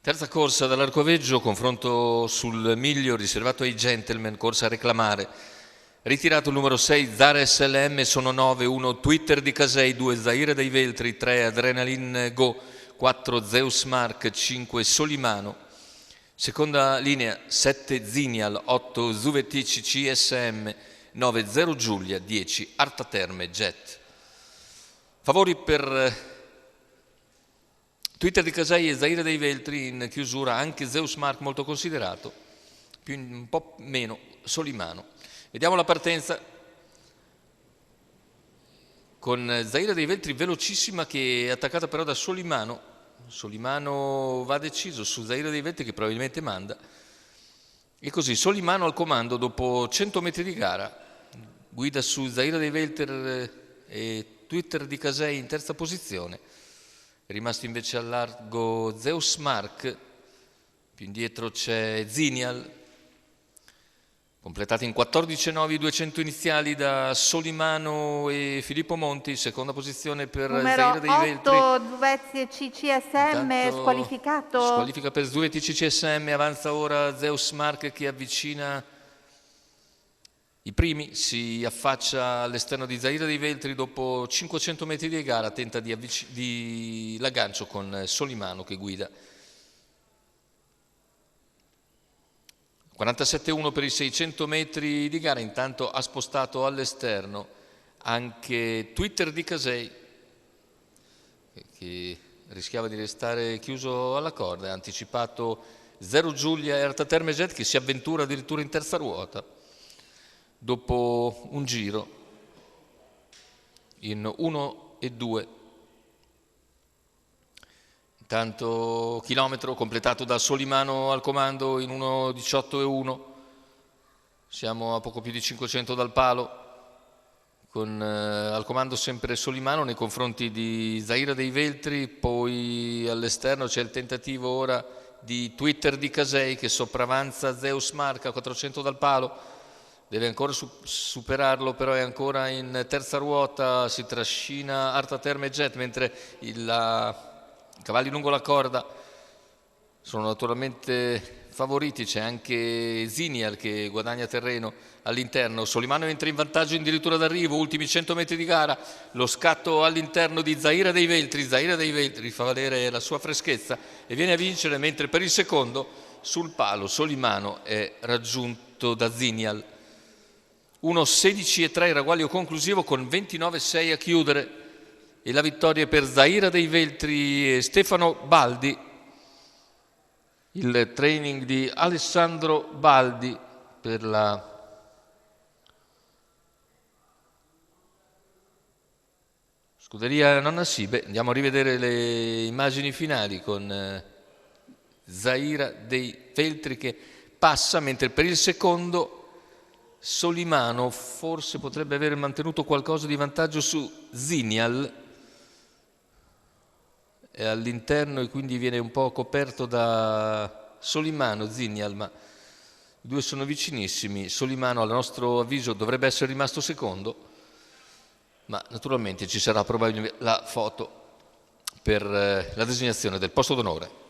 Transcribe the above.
Terza corsa dall'Arcoveggio, confronto sul miglio riservato ai gentleman, corsa a reclamare. Ritirato il numero 6 Zara SLM, sono 9, 1 Twitter di Casei, 2 Zaire dei Veltri, 3 Adrenaline Go, 4 Zeus Mark, 5 Solimano. Seconda linea 7 Zinial, 8 Zuvetic CSM, 9 0 Giulia, 10 Arta Terme Jet. Favori per Twitter di Casei e Zaire dei Veltri, in chiusura anche Zeus Mark molto considerato, un po' meno Solimano. Vediamo la partenza con Zaire dei Veltri velocissima, che è attaccata però da Solimano. Solimano va deciso su Zaire dei Veltri, che probabilmente manda, e così Solimano al comando dopo 100 metri di gara, guida su Zaire dei Veltri e Twitter di Casei in terza posizione. È rimasto invece al largo Zeus Mark, più indietro c'è Zinial, completati in 14,9 i 200 iniziali da Solimano e Filippo Monti. Seconda posizione per Zaire dei Veltri. Numero 8 Zuvetic CSM squalificato. Squalifica per Zuvetic CSM, avanza ora Zeus Mark che avvicina i primi, si affaccia all'esterno di Zaire dei Veltri dopo 500 metri di gara, tenta di l'aggancio con Solimano che guida. 47,1 per i 600 metri di gara, intanto ha spostato all'esterno anche Twitter di Casei, che rischiava di restare chiuso alla corda, ha anticipato 0 Giulia e Arta Terme Jet, che si avventura addirittura in terza ruota dopo un giro in 1 e 2. Intanto chilometro completato da Solimano al comando in 1,18 e 1. Siamo a poco più di 500 dal palo, con al comando sempre Solimano nei confronti di Zaire dei Veltri. Poi all'esterno c'è il tentativo ora di Twitter di Casei, che sopravanza Zeus Mark a 400 dal palo. Deve ancora superarlo, però è ancora in terza ruota, si trascina Arta Terme Jet, mentre i cavalli lungo la corda sono naturalmente favoriti. C'è anche Zinial che guadagna terreno all'interno. Solimano entra in vantaggio addirittura d'arrivo, ultimi 100 metri di gara, lo scatto all'interno di Zaire dei Veltri. Zaire dei Veltri fa valere la sua freschezza e viene a vincere, mentre per il secondo sul palo Solimano è raggiunto da Zinial. 1,16 e 3 il ragguaglio conclusivo, con 29,6 a chiudere, e la vittoria per Zaire dei Veltri e Stefano Baldi. Il training di Alessandro Baldi per la scuderia Nonna Sibe. Andiamo a rivedere le immagini finali con Zaire dei Veltri che passa, mentre per il secondo Solimano forse potrebbe aver mantenuto qualcosa di vantaggio su Zinial, è all'interno e quindi viene un po' coperto da Solimano, Zinial, ma i due sono vicinissimi. Solimano, a nostro avviso, dovrebbe essere rimasto secondo, ma naturalmente ci sarà probabilmente la foto per la designazione del posto d'onore.